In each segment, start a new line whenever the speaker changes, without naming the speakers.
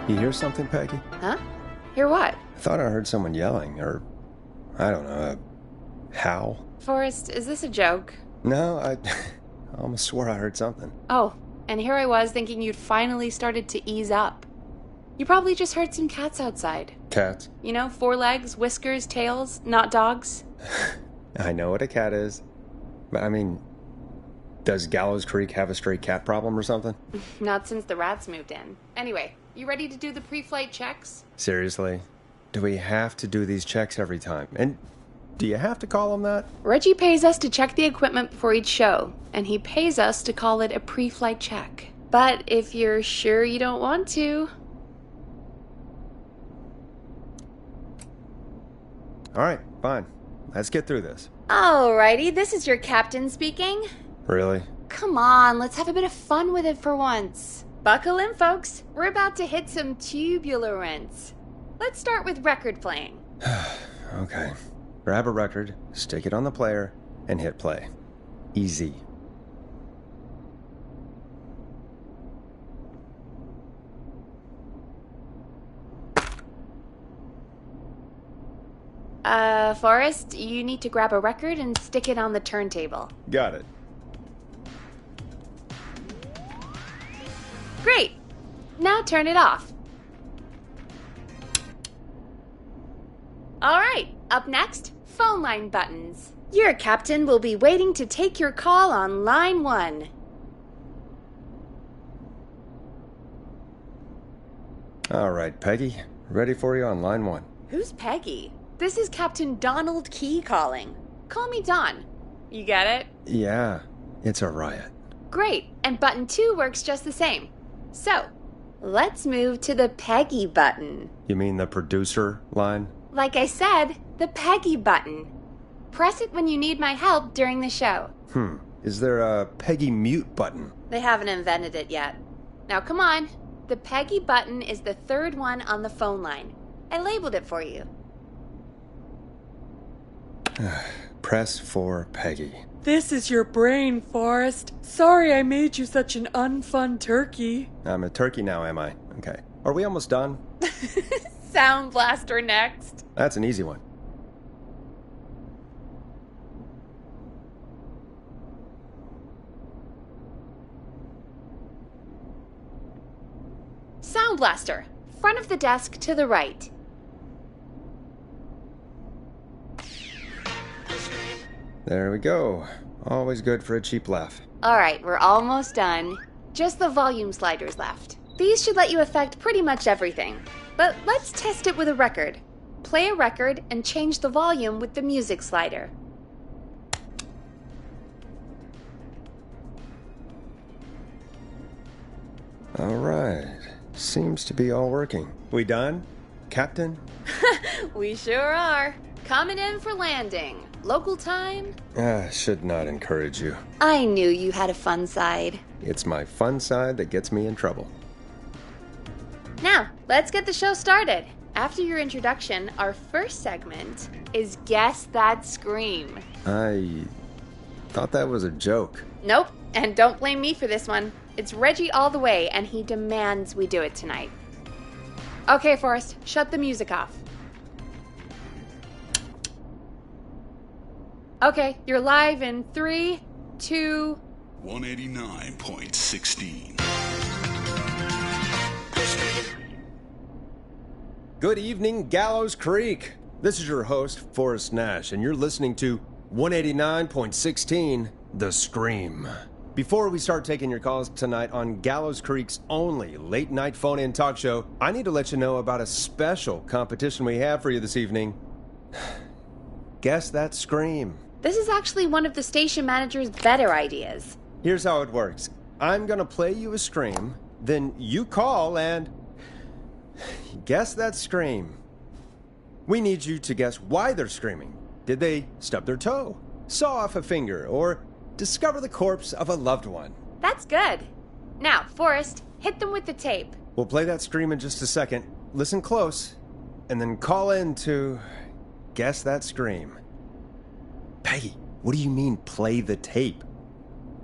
You hear something, Peggy?
Huh? Hear what?
I thought I heard someone yelling, or, I don't know, a howl.
Forrest, is this a joke?
No, I almost swore I heard something.
Oh, and here I was thinking you'd finally started to ease up. You probably just heard some cats outside.
Cats?
You know, 4 legs, whiskers, tails, not dogs.
I know what a cat is. But I mean, does Gallows Creek have a stray cat problem or something?
Not since the rats moved in. Anyway, you ready to do the pre-flight checks?
Seriously? Do we have to do these checks every time? And do you have to call them that?
Reggie pays us to check the equipment before each show, and he pays us to call it a pre-flight check. But if you're sure you don't want to...
Alright, fine. Let's get through this.
Alrighty, this is your captain speaking.
Really?
Come on, let's have a bit of fun with it for once. Buckle in, folks. We're about to hit some tubular rents. Let's start with record playing.
Okay. Grab a record, stick it on the player, and hit play. Easy.
Forrest, you need to grab a record and stick it on the turntable.
Got it.
Great! Now turn it off. Alright, up next, phone line buttons. Your captain will be waiting to take your call on line 1.
Alright, Peggy. Ready for you on line 1.
Who's Peggy? This is Captain Donald Key calling. Call me Don. You get it?
Yeah, it's a riot.
Great, and button 2 works just the same. So, let's move to the Peggy button.
You mean the producer line?
Like I said, the Peggy button. Press it when you need my help during the show.
Is there a Peggy mute button?
They haven't invented it yet. Now come on. The Peggy button is the 3rd one on the phone line. I labeled it for you.
Press for Peggy.
This is your brain, Forrest. Sorry I made you such an unfun turkey.
I'm a turkey now, am I? Okay. Are we almost done?
Sound Blaster next.
That's an easy one.
Sound Blaster. Front of the desk to the right.
There we go. Always good for a cheap laugh.
Alright, we're almost done. Just the volume sliders left. These should let you affect pretty much everything. But let's test it with a record. Play a record and change the volume with the music slider.
Alright. Seems to be all working. We done, Captain?
We sure are. Coming in for landing. Local time?
Should not encourage you.
I knew you had a fun side.
It's my fun side that gets me in trouble.
Now, let's get the show started. After your introduction, our first segment is Guess That Scream.
I thought that was a joke.
Nope, and don't blame me for this one. It's Reggie all the way, and he demands we do it tonight. Okay, Forrest, shut the music off. Okay, you're live in 3, 2...
189.16.
Good evening, Gallows Creek. This is your host, Forrest Nash, and you're listening to 189.16, The Scream. Before we start taking your calls tonight on Gallows Creek's only late-night phone-in talk show, I need to let you know about a special competition we have for you this evening. Guess That Scream.
This is actually one of the station manager's better ideas.
Here's how it works. I'm gonna play you a scream, then you call and guess that scream. We need you to guess why they're screaming. Did they stub their toe, saw off a finger, or discover the corpse of a loved one?
That's good. Now, Forrest, hit them with the tape.
We'll play that scream in just a second. Listen close, and then call in to guess that scream. Peggy, what do you mean, play the tape?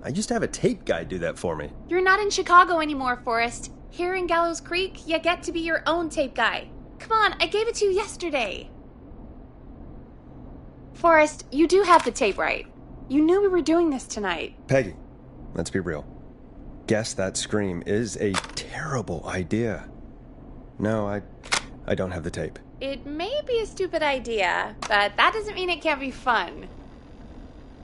I used to have a tape guy do that for me.
You're not in Chicago anymore, Forrest. Here in Gallows Creek, you get to be your own tape guy. Come on, I gave it to you yesterday. Forrest, you do have the tape right. You knew we were doing this tonight.
Peggy, let's be real. Guess That Scream is a terrible idea. No, I don't have the tape.
It may be a stupid idea, but that doesn't mean it can't be fun.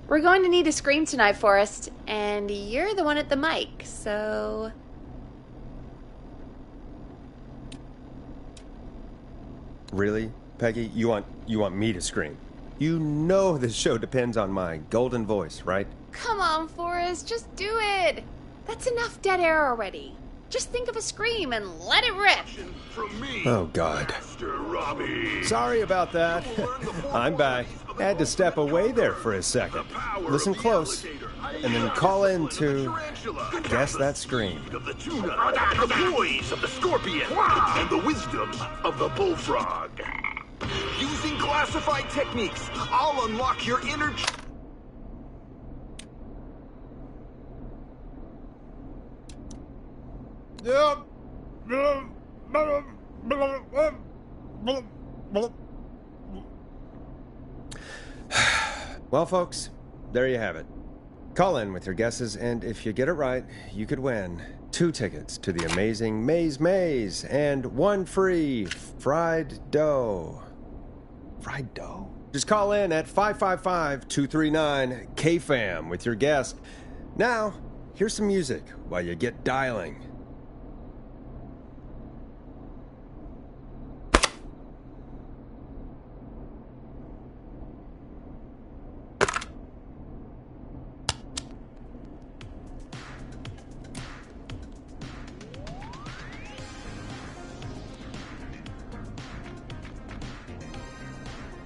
We're going to need a scream tonight, Forrest, and you're the one at the mic, so...
Really, Peggy? You want me to scream? You know this show depends on my golden voice, right?
Come on, Forrest, just do it. That's enough dead air already. Just think of a scream and let it rip.
Oh, God. Sorry about that. I'm back. Had to step away there for a second. Listen close, and then call in to Guess That Scream.
The poise of the scorpion and the wisdom of the bullfrog. Using classified techniques, I'll unlock your inner...
Well, folks, there you have it. Call in with your guesses, and if you get it right, you could win 2 tickets to the amazing Maze and 1 free fried dough. Fried dough? Just call in at 555-239-KFAM with your guess. Now, here's some music while you get dialing.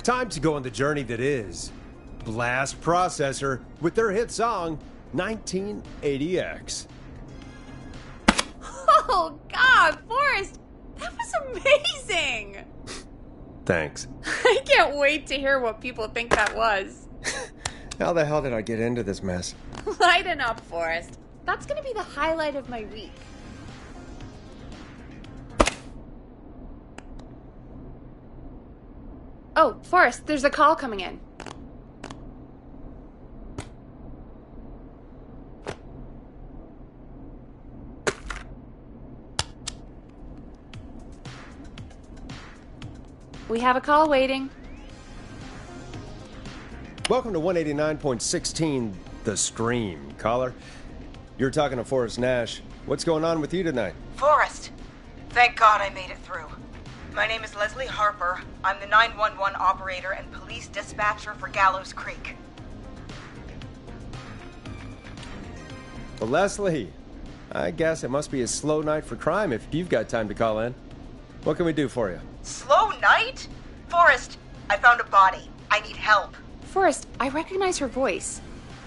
Time to go on the journey that is Blast Processor with their hit song 1980X.
Oh, God, Forrest, that was amazing.
Thanks.
I can't wait to hear what people think that was.
How the hell did I get into this mess?
Lighten up, Forrest. That's going to be the highlight of my week. Oh, Forrest, there's a call coming in. We have a call waiting.
Welcome to 189.16, The Scream. Caller, you're talking to Forrest Nash. What's going on with you tonight?
Forrest, thank God I made it through. My name is Leslie Harper. I'm the 911 operator and police dispatcher for Gallows Creek.
Well, Leslie, I guess it must be a slow night for crime if you've got time to call in. What can we do for you?
Slow night? Forrest, I found a body. I need help.
Forrest, I recognize her voice.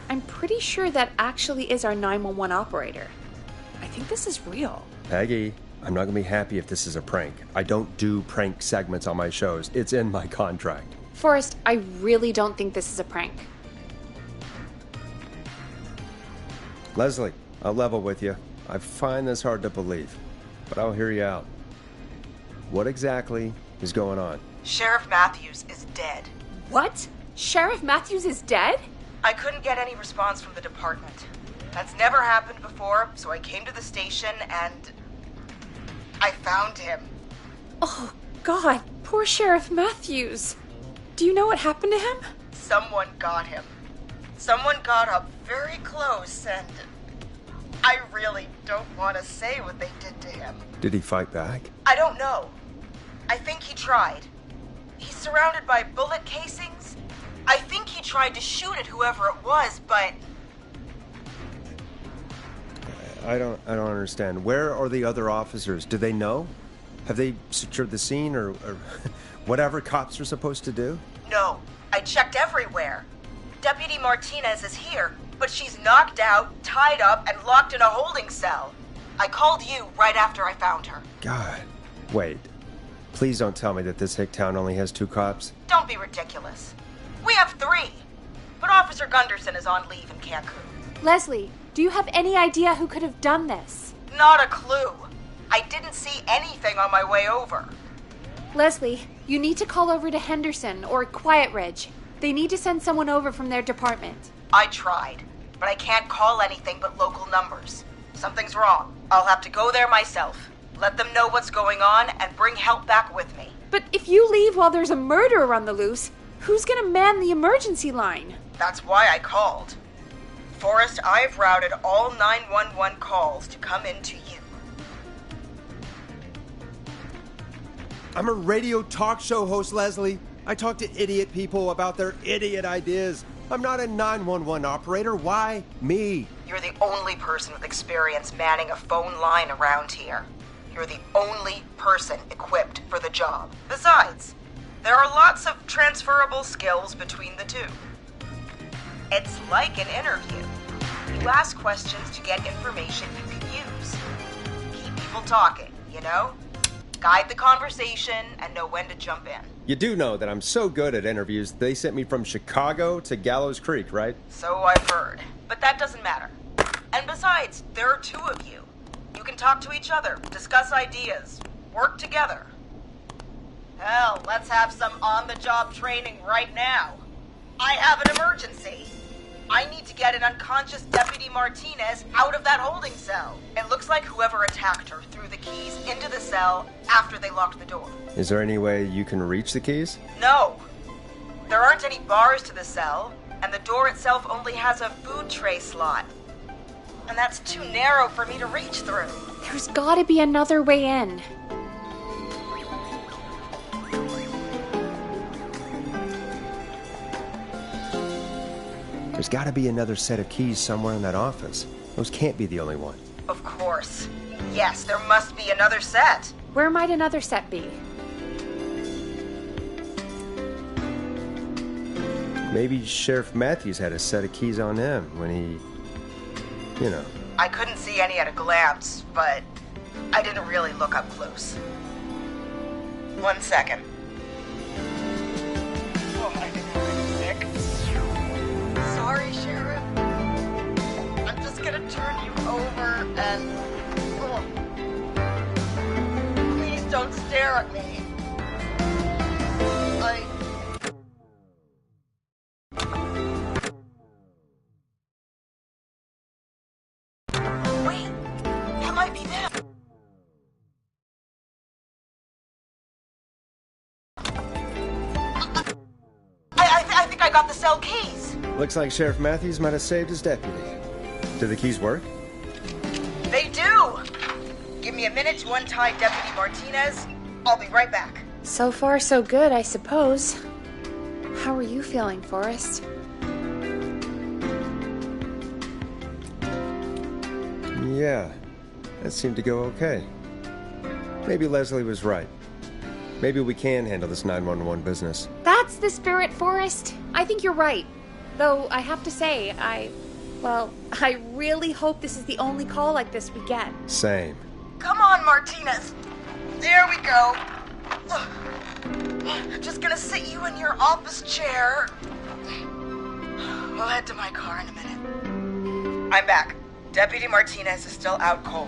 I'm pretty sure that actually is our 911 operator. I think this is real.
Peggy, I'm not going to be happy if this is a prank. I don't do prank segments on my shows. It's in my contract.
Forrest, I really don't think this is a prank.
Leslie, I'll level with you. I find this hard to believe, but I'll hear you out. What exactly is going on?
Sheriff Matthews is dead.
What? Sheriff Matthews is dead?
I couldn't get any response from the department. That's never happened before, so I came to the station and I found him.
Oh, God, poor Sheriff Matthews. Do you know what happened to him?
Someone got him. Someone got up very close and I really don't want to say what they did to him.
Did he fight back?
I don't know. I think he tried. He's surrounded by bullet casings. I think he tried to shoot at whoever it was, but...
I don't understand. Where are the other officers? Do they know? Have they secured the scene or whatever cops are supposed to do?
No. I checked everywhere. Deputy Martinez is here, but she's knocked out, tied up, and locked in a holding cell. I called you right after I found her.
God. Wait. Please don't tell me that this hick town only has 2 cops.
Don't be ridiculous. We have 3. but Officer Gunderson is on leave in Cancun.
Leslie, do you have any idea who could have done this?
Not a clue. I didn't see anything on my way over.
Leslie, you need to call over to Henderson or Quiet Ridge. They need to send someone over from their department.
I tried, but I can't call anything but local numbers. Something's wrong. I'll have to go there myself. Let them know what's going on and bring help back with me.
But if you leave while there's a murderer on the loose, who's gonna man the emergency line?
That's why I called. Forrest, I've routed all 911 calls to come in to you.
I'm a radio talk show host, Leslie. I talk to idiot people about their idiot ideas. I'm not a 911 operator. Why me?
You're the only person with experience manning a phone line around here. You're the only person equipped for the job. Besides, there are lots of transferable skills between the two. It's like an interview. You ask questions to get information you can use. Keep people talking, you know? Guide the conversation and know when to jump in.
You do know that I'm so good at interviews, they sent me from Chicago to Gallows Creek, right?
So I've heard. But that doesn't matter. And besides, there are two of you. You can talk to each other, discuss ideas, work together. Hell, let's have some on-the-job training right now. I have an emergency. I need to get an unconscious Deputy Martinez out of that holding cell. It looks like whoever attacked her threw the keys into the cell after they locked the door.
Is there any way you can reach the keys?
No. There aren't any bars to the cell, and the door itself only has a food tray slot. And that's too narrow for me to reach through.
There's gotta be another way in.
There's gotta be another set of keys somewhere in that office. Those can't be the only one.
Of course. Yes, there must be another set.
Where might another set be?
Maybe Sheriff Matthews had a set of keys on him when he, you know.
I couldn't see any at a glance, but I didn't really look up close. 1 second. Oh, I think I'm sick. Sorry, Sheriff. I'm just gonna turn you over and... Oh. Please don't stare at me. Wait, that might be them. I think I got the cell keys.
Looks like Sheriff Matthews might have saved his deputy. Did the keys work?
They do! Give me a minute to untie Deputy Martinez. I'll be right back.
So far, so good, I suppose. How are you feeling, Forrest?
Yeah, that seemed to go okay. Maybe Leslie was right. Maybe we can handle this 911 business.
That's the spirit, Forrest. I think you're right. Though, I have to say, I really hope this is the only call like this we get.
Same.
Come on, Martinez. There we go. Just gonna sit you in your office chair. We'll head to my car in a minute. I'm back. Deputy Martinez is still out cold.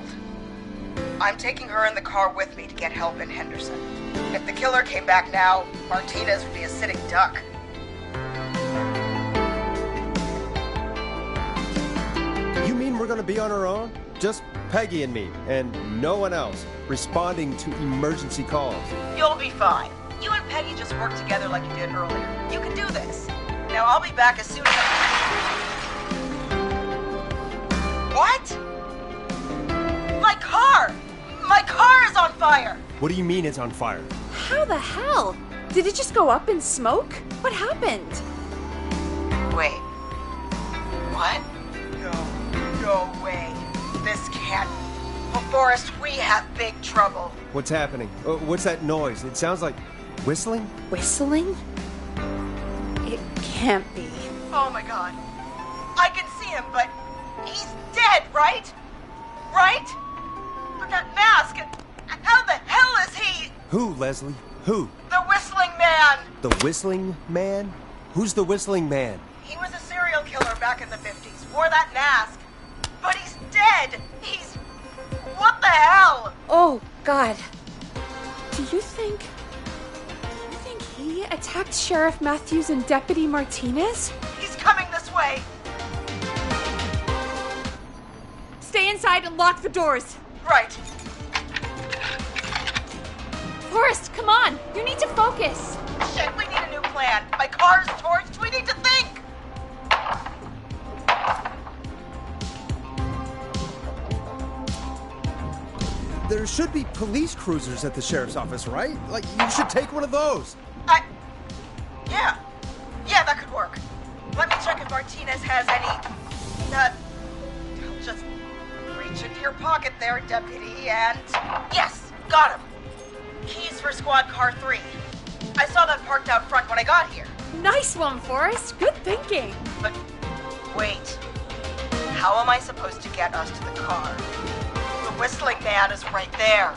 I'm taking her in the car with me to get help in Henderson. If the killer came back now, Martinez would be a sitting duck.
You mean we're gonna be on our own? Just Peggy and me, and no one else, responding to emergency calls.
You'll be fine. You and Peggy just work together like you did earlier. You can do this. Now I'll be back as soon as What? My car! My car is on fire!
What do you mean it's on fire?
How the hell? Did it just go up in smoke? What happened?
Wait. What? No way. This can't... Oh, Forrest, we have big trouble.
What's happening? What's that noise? It sounds like whistling?
Whistling? It can't be.
Oh my god. I can see him, but he's dead, right? Right? But that mask, how the hell is he?
Who, Leslie? Who?
The whistling man.
The whistling man? Who's the whistling man?
He was a killer back in the 50s. Wore that mask. But he's dead. What the hell?
Oh, God. Do you think he attacked Sheriff Matthews and Deputy Martinez?
He's coming this way.
Stay inside and lock the doors.
Right.
Forrest, come on. You need to focus.
Shit, we need a new plan. My car's torched. We need to think.
There should be police cruisers at the sheriff's office, right? Like, you should take one of those.
Yeah, that could work. Let me check if Martinez has any... just reach into your pocket there, Deputy, and... Yes, got him. Keys for squad car 3. I saw that parked out front when I got here.
Nice one, Forrest. Good thinking.
But wait. How am I supposed to get us to the car? The whistling man is right there.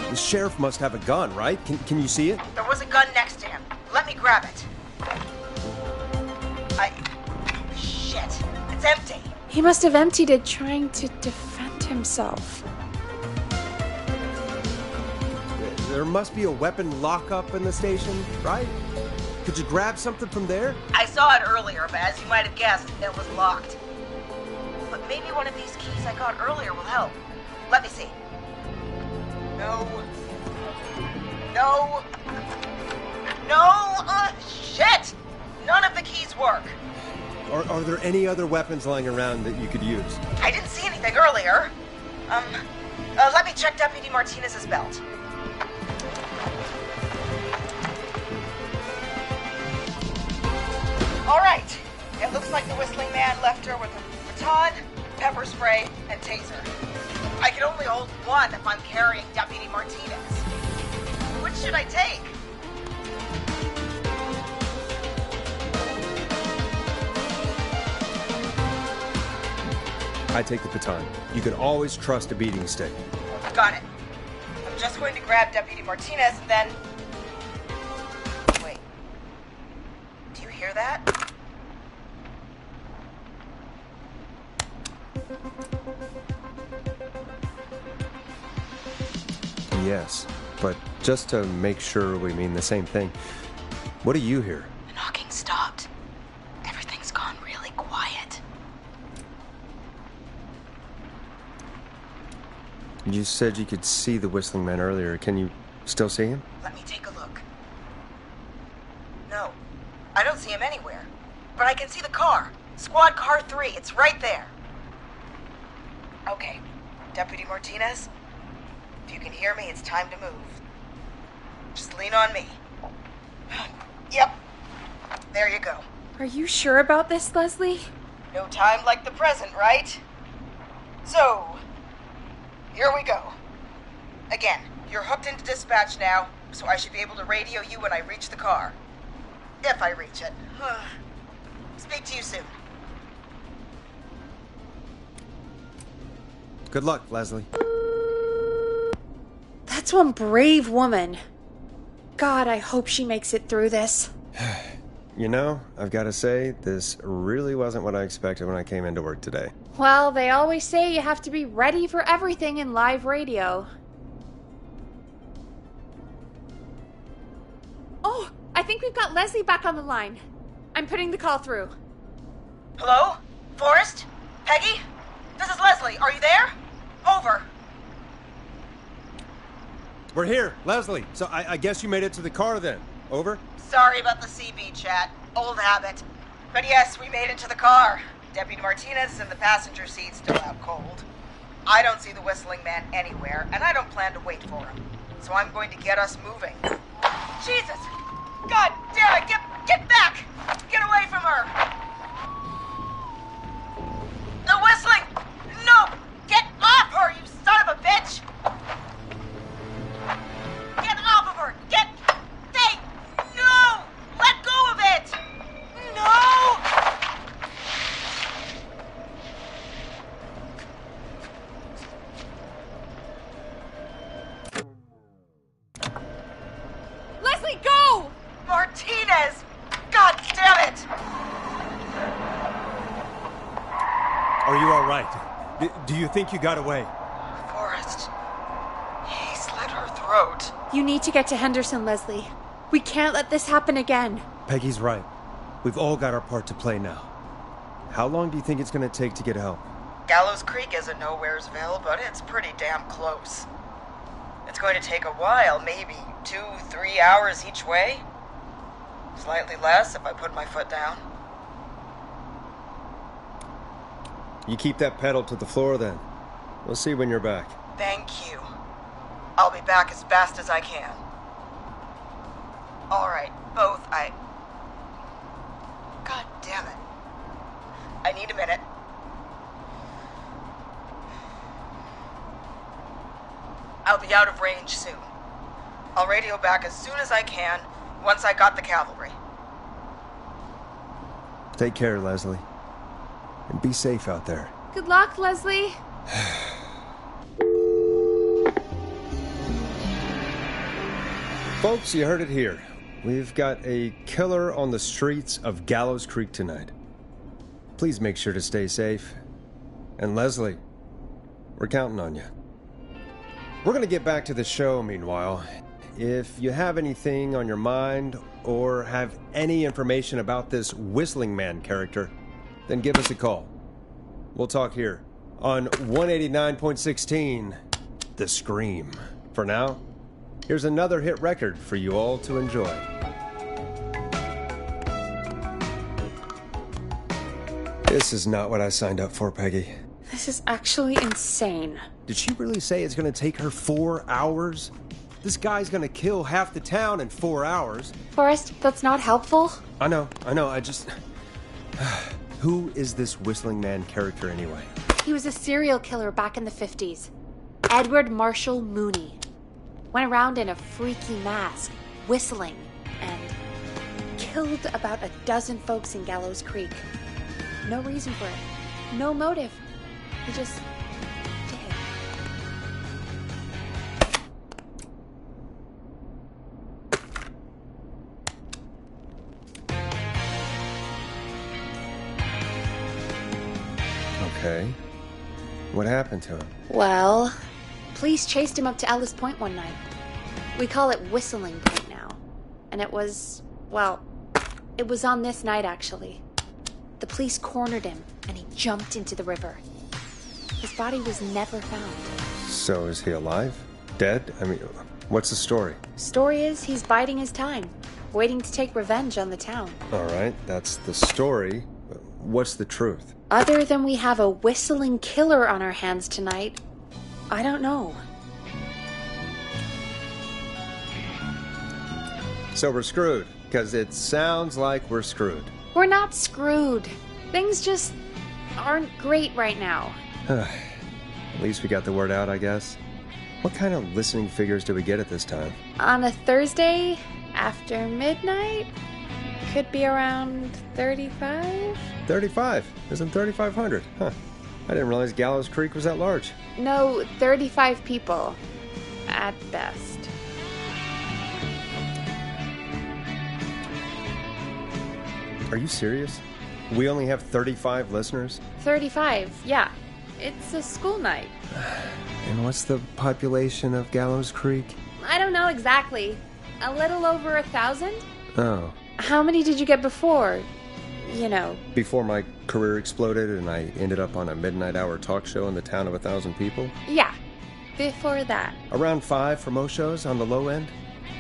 The sheriff must have a gun, right? Can you see it?
There was a gun next to him. Let me grab it. Shit. It's empty.
He must have emptied it trying to defend himself.
There must be a weapon lockup in the station, right? Could you grab something from there?
I saw it earlier, but as you might have guessed, it was locked. But maybe one of these keys I got earlier will help. Let me see. No. Shit! None of the keys work.
Are there any other weapons lying around that you could use?
I didn't see anything earlier. Let me check Deputy Martinez's belt. All right. It looks like the whistling man left her with a baton, pepper spray, and taser. I can only hold one if I'm carrying Deputy Martinez. Which should I take?
I take the baton. You can always trust a beating stick.
Got it. I'm just going to grab Deputy Martinez and then... Wait. Do you hear that?
Yes, but just to make sure we mean the same thing, what do you hear?
The knocking stopped. Everything's gone really quiet.
You said you could see the whistling man earlier. Can you still see him?
Let me take a look. No, I don't see him anywhere. But I can see the car. Squad car 3, it's right there. Okay, Deputy Martinez, if you can hear me, it's time to move. Just lean on me. Yep, there you go.
Are you sure about this, Leslie?
No time like the present, right? So, here we go. Again, you're hooked into dispatch now, so I should be able to radio you when I reach the car. If I reach it. Speak to you soon.
Good luck, Leslie.
That's one brave woman. God, I hope she makes it through this.
You know, I've got to say, this really wasn't what I expected when I came into work today.
Well, they always say you have to be ready for everything in live radio. Oh, I think we've got Leslie back on the line. I'm putting the call through.
Hello? Forrest? Peggy? This is Leslie. Are you there? Over.
We're here, Leslie. So I guess you made it to the car then. Over?
Sorry about the CB chat. Old habit. But yes, we made it to the car. Deputy Martinez is in the passenger seat, still out cold. I don't see the whistling man anywhere, and I don't plan to wait for him. So I'm going to get us moving. Jesus! God damn it! Get back! Get away from her! The whistling! No! Get off her, you son of a bitch! Get off of her! Hey! No! Let go of it! No!
Leslie, go!
Martinez! God damn it!
Are you all right? Do you think you got away?
Forrest. He slit her throat.
You need to get to Henderson, Leslie. We can't let this happen again.
Peggy's right. We've all got our part to play now. How long do you think it's going to take to get help?
Gallows Creek isn't Nowheresville, but it's pretty damn close. It's going to take a while, maybe 2-3 hours each way. Slightly less if I put my foot down.
You keep that pedal to the floor then. We'll see when you're back.
Thank you. I'll be back as fast as I can. All right, both. God damn it. I need a minute. I'll be out of range soon. I'll radio back as soon as I can, once I got the cavalry.
Take care, Leslie. And be safe out there.
Good luck, Leslie.
Folks, you heard it here. We've got a killer on the streets of Gallows Creek tonight. Please make sure to stay safe. And Leslie, we're counting on you. We're going to get back to the show meanwhile. If you have anything on your mind or have any information about this Whistling Man character, then give us a call. We'll talk here on 189.16, The Scream. For now, here's another hit record for you all to enjoy. This is not what I signed up for, Peggy.
This is actually insane.
Did she really say it's going to take her 4 hours? This guy's going to kill half the town in 4 hours.
Forrest, that's not helpful.
I know, I just... Who is this Whistling Man character anyway?
He was a serial killer back in the 50s. Edward Marshall Mooney. Went around in a freaky mask, whistling, and killed about a dozen folks in Gallows Creek. No reason for it. No motive. He just did.
Okay. What happened to him?
Well, police chased him up to Ellis Point one night. We call it Whistling Point now. And it was on this night actually. The police cornered him and he jumped into the river. His body was never found.
So is he alive? Dead? I mean, what's the story?
Story is he's biding his time, waiting to take revenge on the town.
All right, that's the story. But what's the truth?
Other than we have a whistling killer on our hands tonight, I don't know.
So we're screwed, because it sounds like we're screwed.
We're not screwed. Things just aren't great right now.
At least we got the word out, I guess. What kind of listening figures do we get at this time?
On a Thursday after midnight, could be around 35?
35. Isn't 3,500? Huh. I didn't realize Gallows Creek was that large.
No, 35 people. At best.
Are you serious? We only have 35 listeners?
35, yeah. It's a school night.
And what's the population of Gallows Creek?
I don't know exactly. A little over 1,000?
Oh.
How many did you get before? You know.
Before my career exploded and I ended up on a midnight hour talk show in the town of 1,000 people?
Yeah, before that.
Around 5 for most shows on the low end.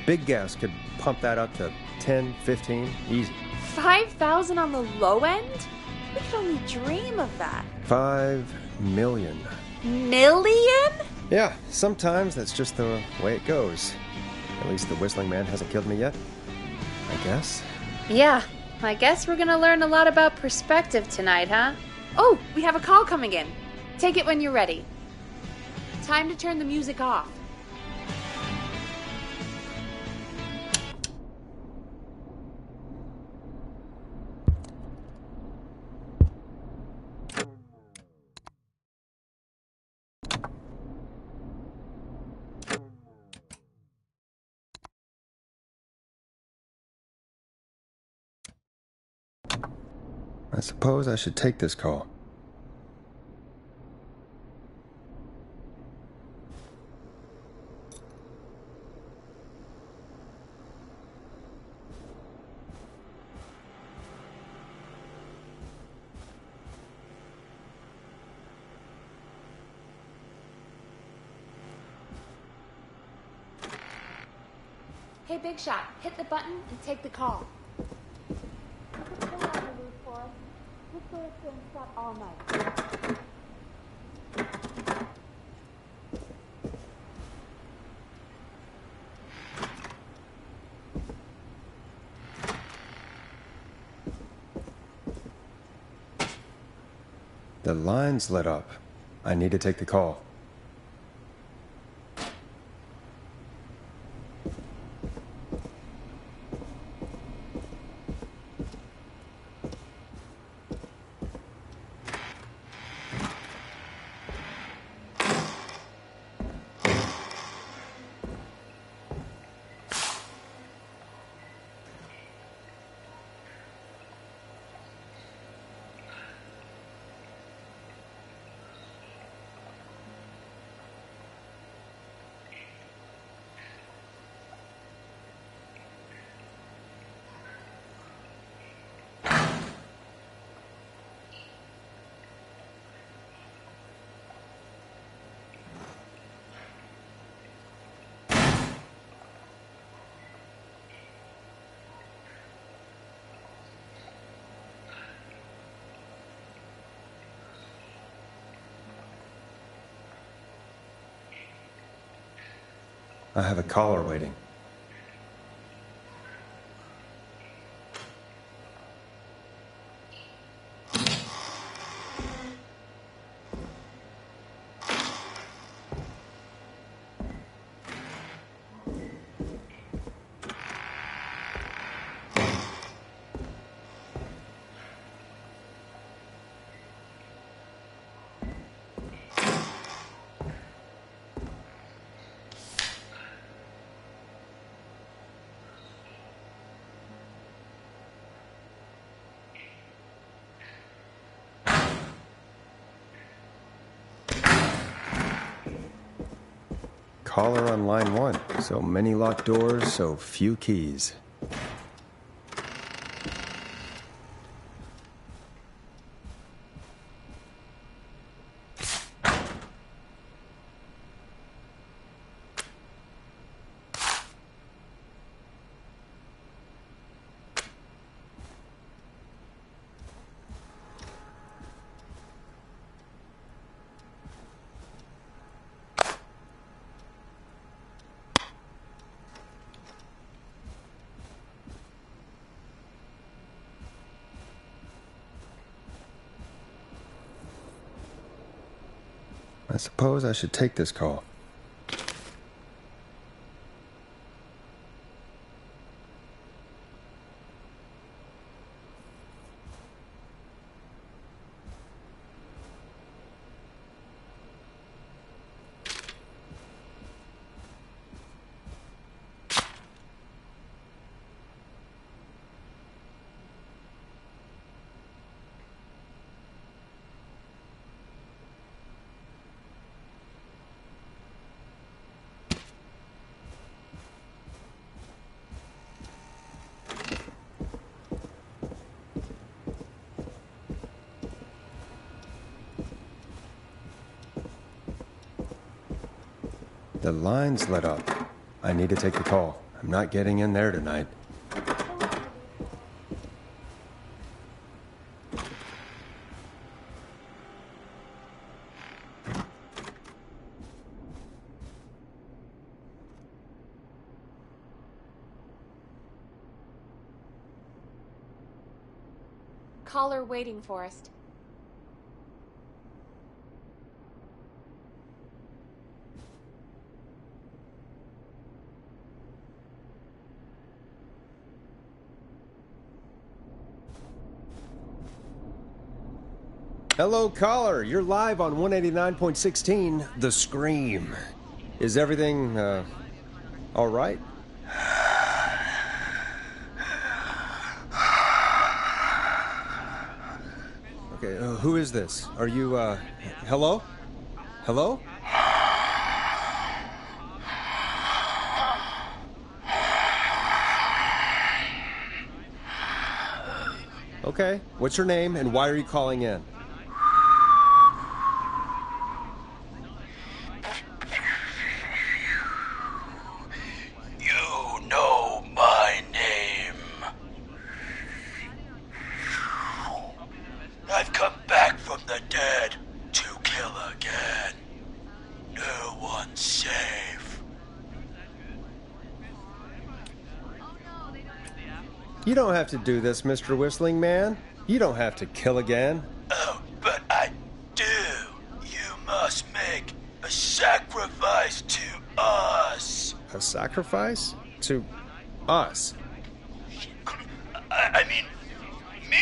Big gas could pump that up to 10, 15, easy.
5,000 on the low end? We could only dream of that.
5 million.
Million?
Yeah, sometimes that's just the way it goes. At least the Whistling Man hasn't killed me yet, I guess.
Yeah, I guess we're gonna learn a lot about perspective tonight, huh? Oh, we have a call coming in. Take it when you're ready. Time to turn the music off.
I suppose I should take this call.
Hey, Big Shot, hit the button and take the call. All night.
The line's lit up. I need to take the call. I have a caller waiting. Caller on line 1. So many locked doors, so few keys. I suppose I should take this call. The line's lit up. I need to take the call. I'm not getting in there tonight.
Caller waiting, Forrest.
Hello, caller. You're live on 189.16, The Scream. Is everything, all right? who is this? Are you, hello? Hello? Okay, what's your name and why are you calling in?
You know my name. I've come back from the dead to kill again. No one's safe.
You don't have to do this, Mr. Whistling Man. You don't have to kill again.
Oh, but I do. You must make a sacrifice to us.
A sacrifice? To us?
I mean, me.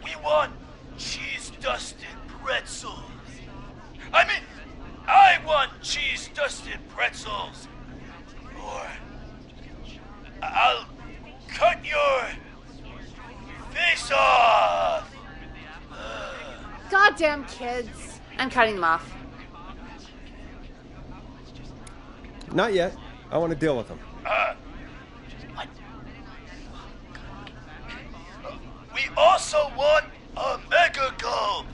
We want cheese-dusted pretzels. I want cheese-dusted pretzels. Or I'll cut your face off.
Goddamn kids. I'm cutting them off.
Not yet. I want to deal with them.
What? We also want a mega gulp.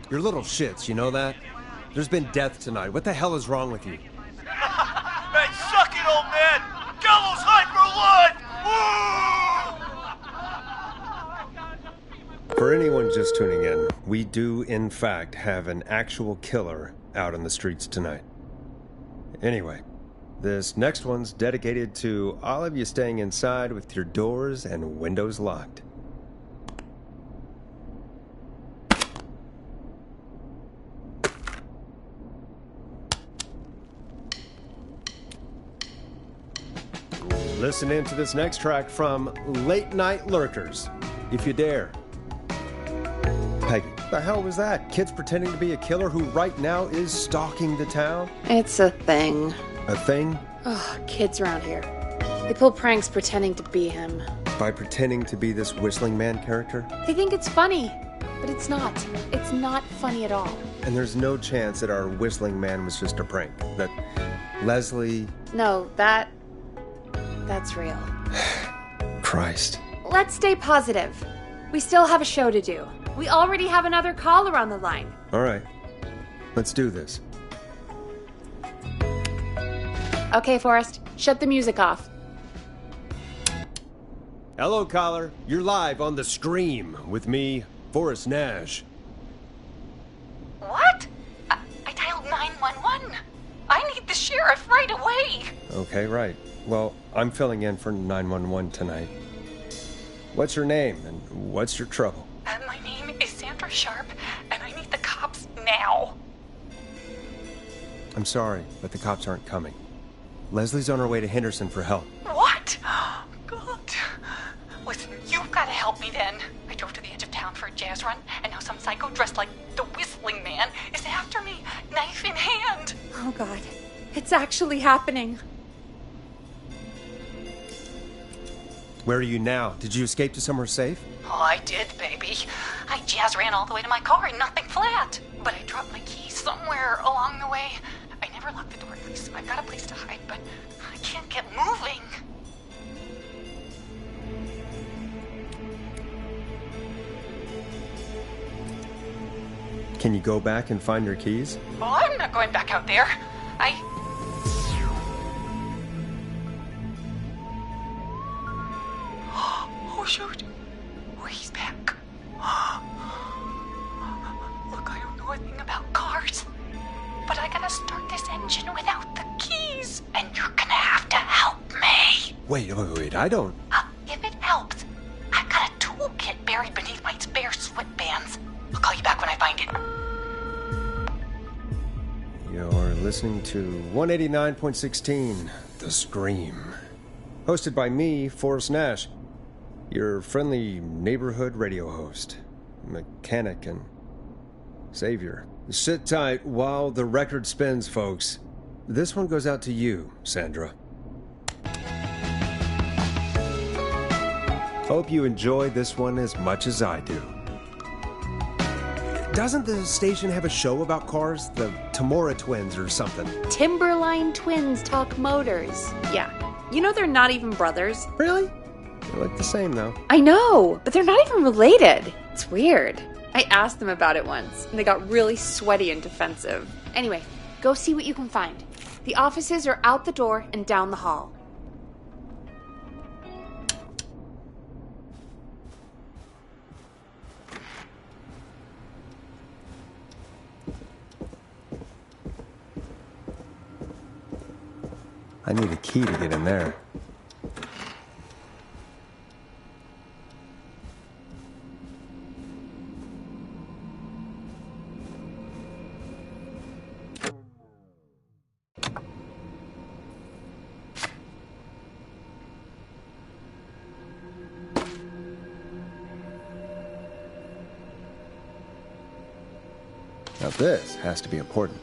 You're little shits, you know that? There's been death tonight. What the hell is wrong with you?
Hey, suck it, old man! Gallows high for life! Woo!
For anyone just tuning in, we do, in fact, have an actual killer out in the streets tonight. Anyway, this next one's dedicated to all of you staying inside with your doors and windows locked. Listen in to this next track from Late Night Lurkers, if you dare. Peggy, the hell was that? Kids pretending to be a killer who right now is stalking the town?
It's a thing.
A thing?
Ugh, kids around here. They pull pranks pretending to be him.
By pretending to be this Whistling Man character?
They think it's funny, but it's not. It's not funny at all.
And there's no chance that our Whistling Man was just a prank. That Leslie...
No, that's real.
Christ.
Let's stay positive. We still have a show to do. We already have another caller on the line.
All right. Let's do this.
Okay, Forrest, shut the music off.
Hello, caller. You're live on The Scream with me, Forrest Nash.
What? I dialed 911. I need the sheriff right away.
Okay, right. Well, I'm filling in for 911 tonight. What's your name and what's your trouble?
My name is Sandra Sharp, and I need the cops now.
I'm sorry, but the cops aren't coming. Leslie's on her way to Henderson for help.
What? God. Listen, you've got to help me then. I drove to the edge of town for a jazz run, and now some psycho dressed like the Whistling Man is after me, knife in hand.
Oh, God. It's actually happening.
Where are you now? Did you escape to somewhere safe?
Oh, I did, baby. I jazz ran all the way to my car and nothing flat. But I dropped my keys somewhere along the way. I never locked the door, so I've got a place to hide, but I can't get moving.
Can you go back and find your keys?
Well, I'm not going back out there. Oh, shoot. Oh, he's back. Look, I don't know a thing about cars, but I gotta start this engine without the keys, and you're gonna have to help me.
Wait, I don't...
If it helps, I've got a toolkit buried beneath my spare sweatbands. I'll call you back when I find it.
You're listening to 189.16, The Scream. Hosted by me, Forrest Nash, your friendly neighborhood radio host, mechanic and savior. Sit tight while the record spins, folks. This one goes out to you, Sandra. Hope you enjoy this one as much as I do. Doesn't the station have a show about cars? The Tamora twins or something?
Timberline twins talk motors. Yeah. You know they're not even brothers.
Really? They look the same, though.
I know, but they're not even related. It's weird. I asked them about it once, and they got really sweaty and defensive. Anyway, go see what you can find. The offices are out the door and down the hall.
I need a key to get in there. Now this has to be important.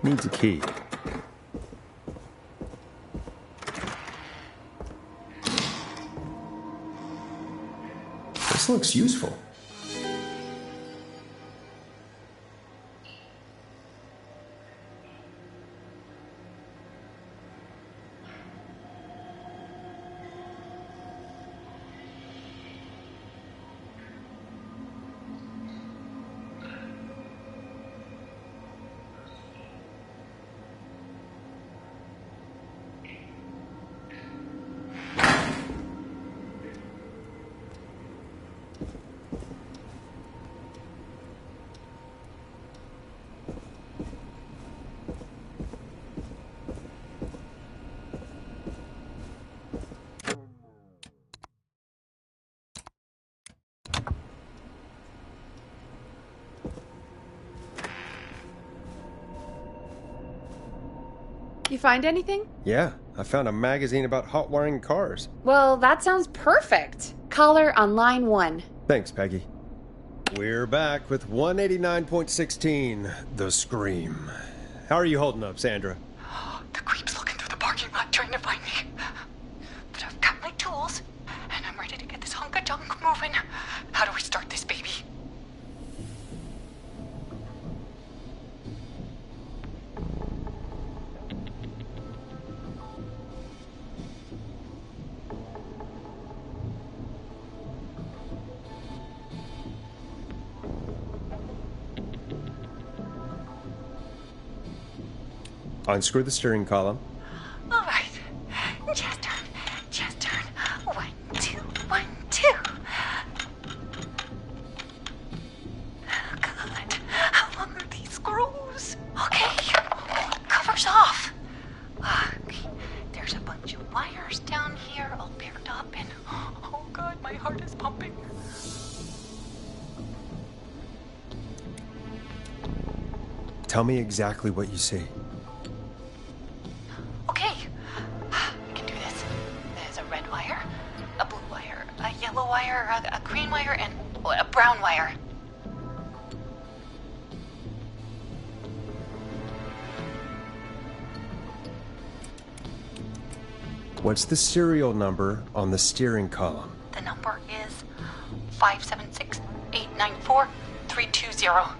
Needs a key. This looks useful.
You find anything?
Yeah, I found a magazine about hot wiring cars.
Well, that sounds perfect. Caller on line 1.
Thanks, Peggy. We're back with 189.16, The Scream. How are you holding up, Sandra?
The creep's looking through the parking lot trying to find me. But I've got my tools, and I'm ready to get this hunk of junk moving. How do we start this baby?
Unscrew the steering column.
All right. Chest turn. Chest turn. 1, 2, 1, 2. Oh, God. How long are these screws? Okay. Cover's off. Okay. There's a bunch of wires down here all paired up and... Oh, God, my heart is pumping.
Tell me exactly what you see.
Okay. A brown wire.
What's the serial number on the steering column?
The number is 576-894-320.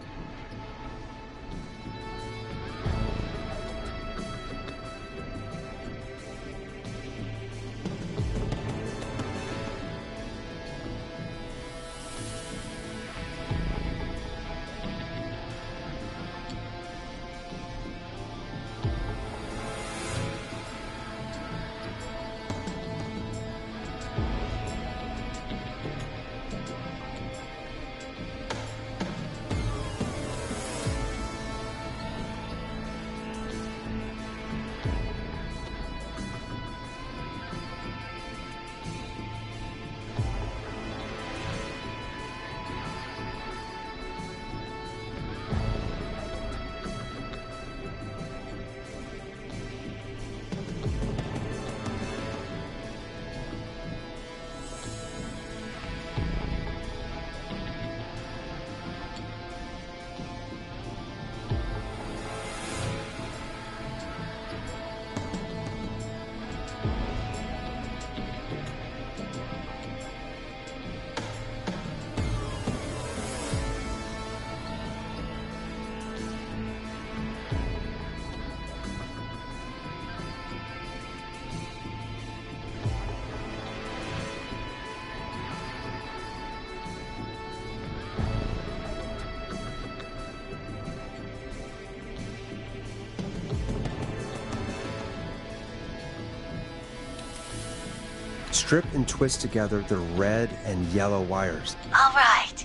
Strip and twist together the red and yellow wires.
All right.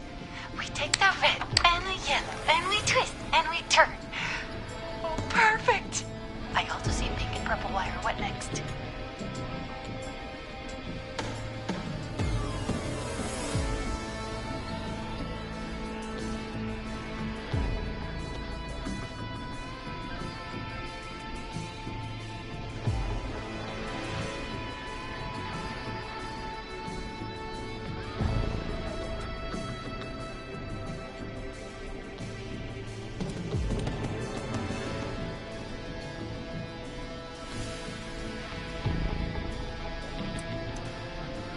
We take the red and the yellow and we twist and we turn. Oh, perfect. I also see pink and purple wire. What next?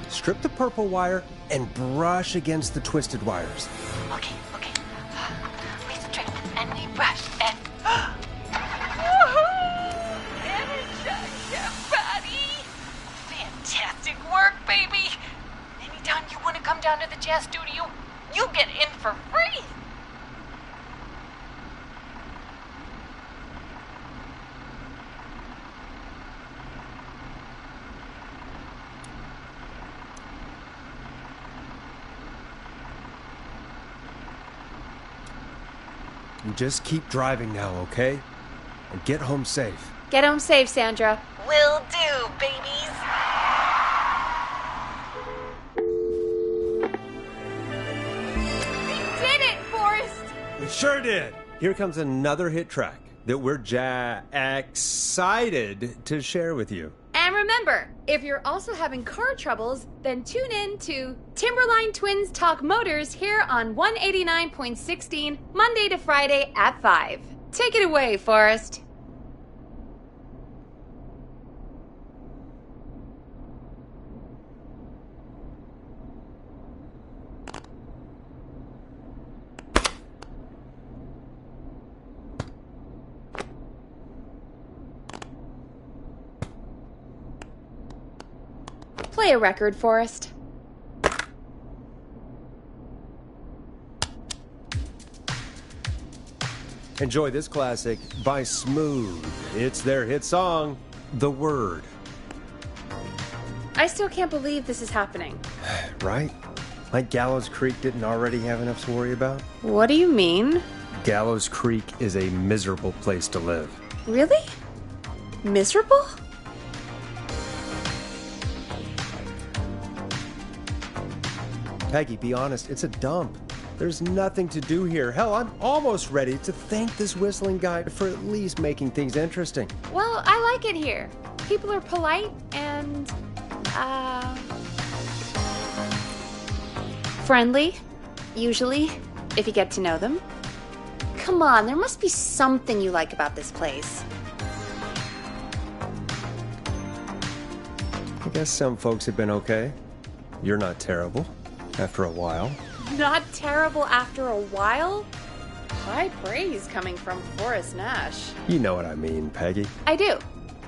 Strip the purple wire and brush against the twisted wires.
Okay. We strip and we brush and... Energize your body! Fantastic work, baby! Anytime you want to come down to the jazz studio, you get in for free!
You just keep driving now, okay? And get home safe.
Get home safe, Sandra.
Will do, babies!
We did it, Forrest!
We sure did. Here comes another hit track that we're excited to share with you.
And remember, if you're also having car troubles, then tune in to Timberline Twins Talk Motors here on 189.16, Monday to Friday at 5. Take it away, Forrest. Play a record, Forrest.
Enjoy this classic by Smooth. It's their hit song, The Word.
I still can't believe this is happening.
Right? Like Gallows Creek didn't already have enough to worry about?
What do you mean?
Gallows Creek is a miserable place to live.
Really? Miserable?
Peggy, be honest, it's a dump. There's nothing to do here. Hell, I'm almost ready to thank this whistling guy for at least making things interesting.
Well, I like it here. People are polite and, friendly. Usually, if you get to know them. Come on, there must be something you like about this place.
I guess some folks have been okay. You're not terrible, after a while.
Not terrible after a while? High praise coming from Forrest Nash.
You know what I mean, Peggy.
I do.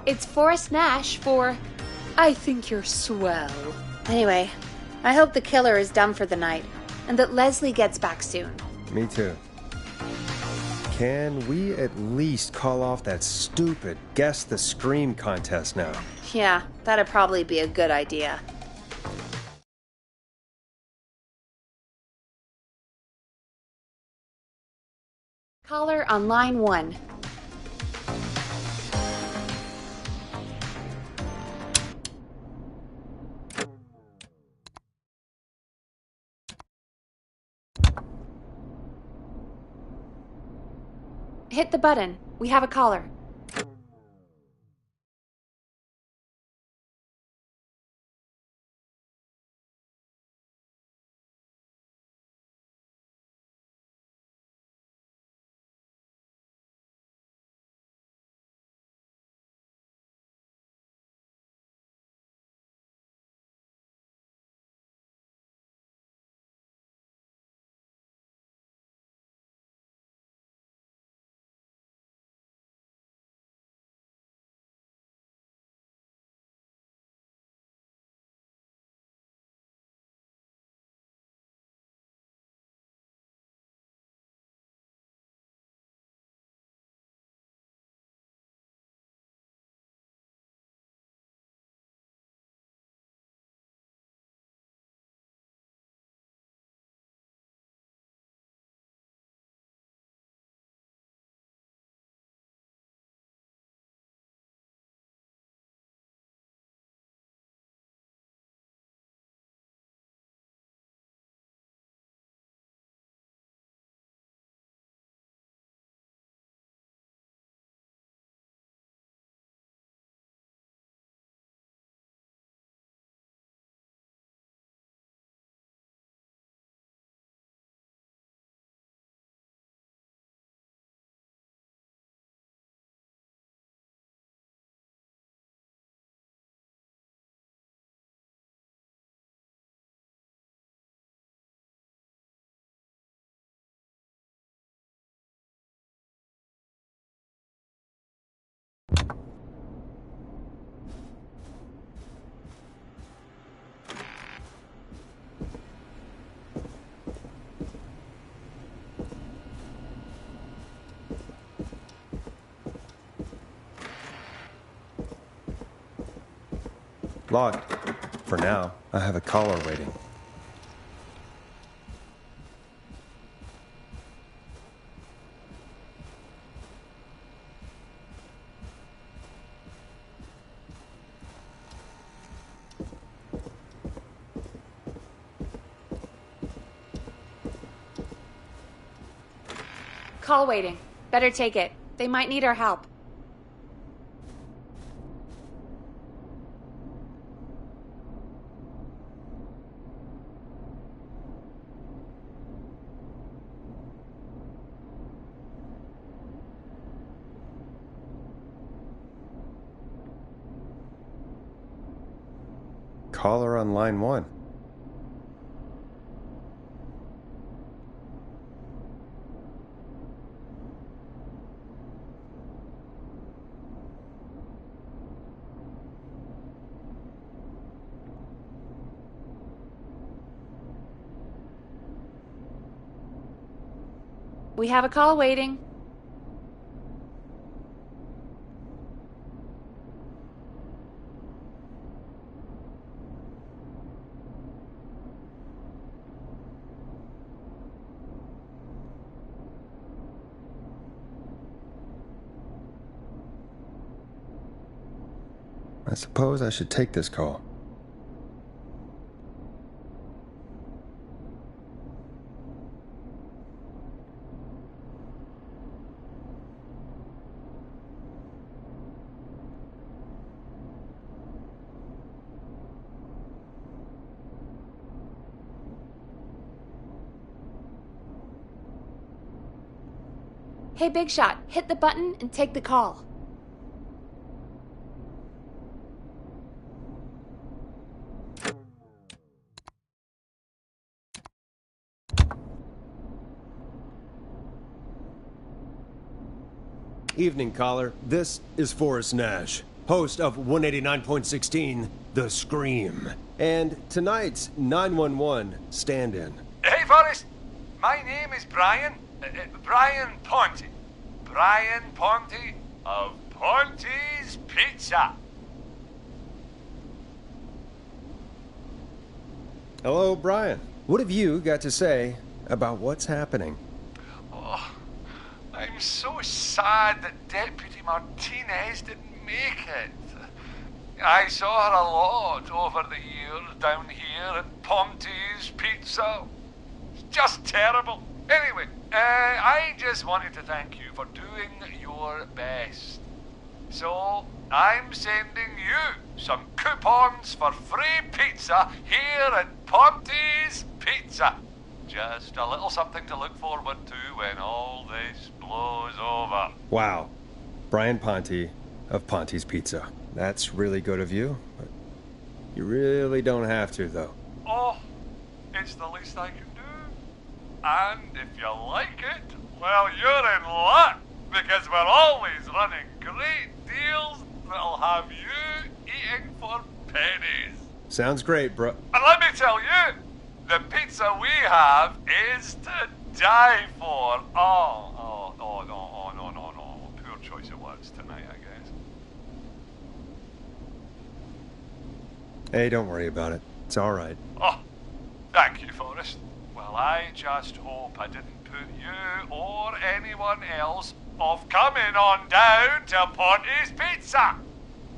It's Forrest Nash for I think you're swell. Anyway, I hope the killer is done for the night, and that Leslie gets back soon.
Me too. Can we at least call off that stupid Guess the Scream contest now?
Yeah, that'd probably be a good idea. Caller on line 1. Hit the button. We have a caller.
Locked. For now. I have a caller waiting.
Call waiting. Better take it. They might need our help.
Caller on line 1.
We have a call waiting.
I suppose I should take this call.
Hey, Big Shot, hit the button and take the call.
Evening, caller. This is Forrest Nash, host of 189.16, The Scream. And tonight's 911 stand-in.
Hey, Forrest. My name is Brian. Brian Ponte. Brian Ponte of Ponte's Pizza.
Hello, Brian. What have you got to say about what's happening?
Oh, I'm so sad that Deputy Martinez didn't make it. I saw her a lot over the years down here at Ponte's Pizza. It's just terrible. Anyway, I just wanted to thank you for doing your best. So, I'm sending you some coupons for free pizza here at Ponte's Pizza. Just a little something to look forward to when all this blows over.
Wow. Brian Ponte of Ponte's Pizza. That's really good of you, but you really don't have to, though.
Oh, it's the least I can do. And if you like it, well, you're in luck, because we're always running great deals that'll have you eating for pennies.
Sounds great, bro.
And let me tell you, the pizza we have is to die for. No. Poor choice of words tonight, I guess.
Hey, don't worry about it. It's all right.
Oh, thank you, Forrest. Well, I just hope I didn't put you or anyone else off coming on down to Ponte's Pizza.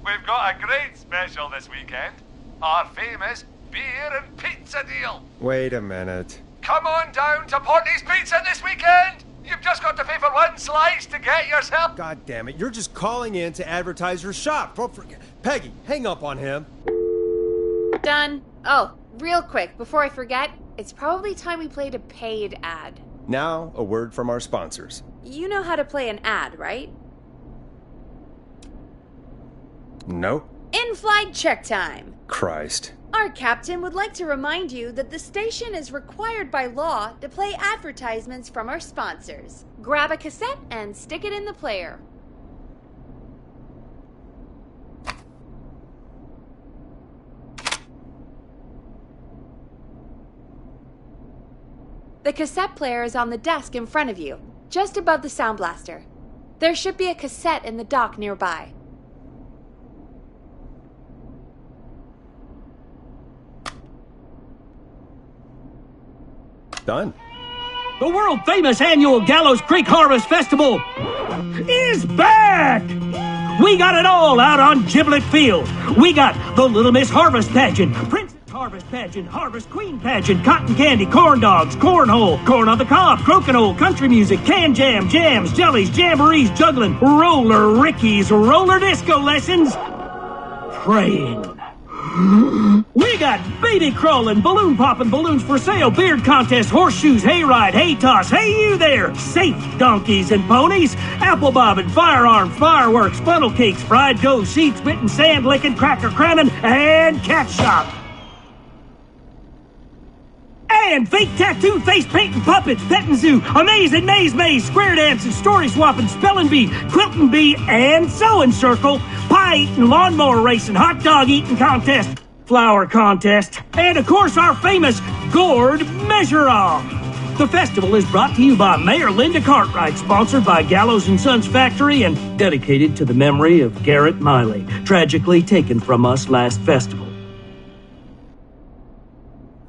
We've got a great special this weekend. Our famous beer and pizza deal.
Wait a minute.
Come on down to Ponte's Pizza this weekend. You've just got to pay for one slice to get yourself.
God damn it, you're just calling in to advertise your shop. Peggy, hang up on him.
Done. Oh, real quick, before I forget, it's probably time we played a paid ad.
Now, a word from our sponsors.
You know how to play an ad, right?
Nope.
In-flight check time.
Christ.
Our captain would like to remind you that the station is required by law to play advertisements from our sponsors. Grab a cassette and stick it in the player. The cassette player is on the desk in front of you, just above the sound blaster. There should be a cassette in the dock nearby.
Done.
The world-famous annual Gallows Creek Harvest Festival is back! We got it all out on Giblet Field. We got the Little Miss Harvest Pageant, Princess Harvest Pageant, Harvest Queen Pageant, Cotton Candy, Corn Dogs, Cornhole, Corn on the Cob, Crokinole, Country Music, Can Jam, Jams, Jellies, Jamborees, Juggling, Roller Rickies, Roller Disco Lessons, Praying. We got baby crawling, balloon popping, balloons for sale, beard contest, horseshoes, hayride, hay toss, hey you there, safe donkeys and ponies, apple bobbing, firearm, fireworks, funnel cakes, fried dough, seed spitting, sand licking, cracker crowning, and cat shop. And fake tattoo, face painting, puppets, petting zoo, amazing maze, square dancing, story swapping, spelling bee, quilting bee, and sewing circle, pie eating, lawnmower racing, hot dog eating contest, flower contest, and of course our famous gourd measure-off. The festival is brought to you by Mayor Linda Cartwright, sponsored by Gallows & Sons Factory, and dedicated to the memory of Garrett Miley, tragically taken from us last festival.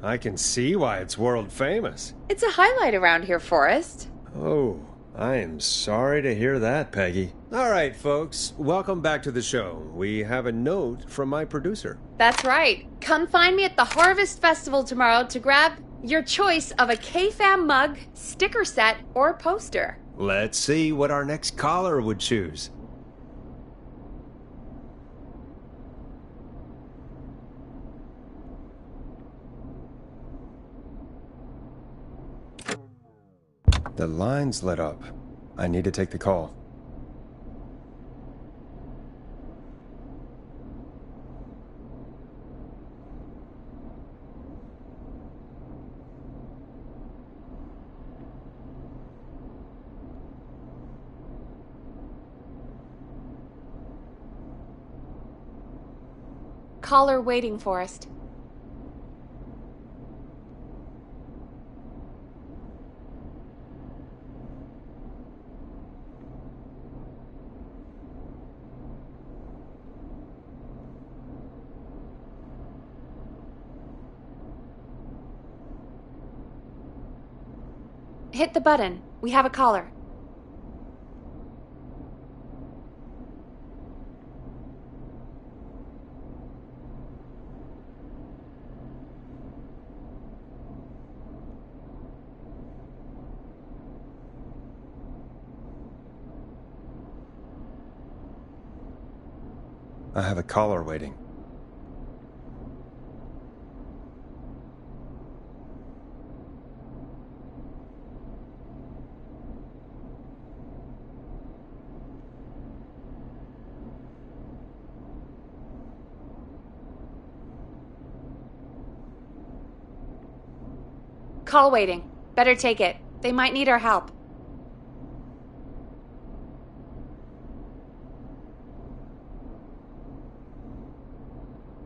I can see why it's world famous.
It's a highlight around here, Forrest.
Oh, I am sorry to hear that, Peggy. All right, folks, welcome back to the show. We have a note from my producer.
That's right. Come find me at the Harvest Festival tomorrow to grab your choice of a K-Fam mug, sticker set, or poster.
Let's see what our next caller would choose. The lines lit up. I need to take the call.
Caller waiting, Forrest. Hit the button. We have a caller.
I have a caller waiting.
Call waiting. Better take it. They might need our help.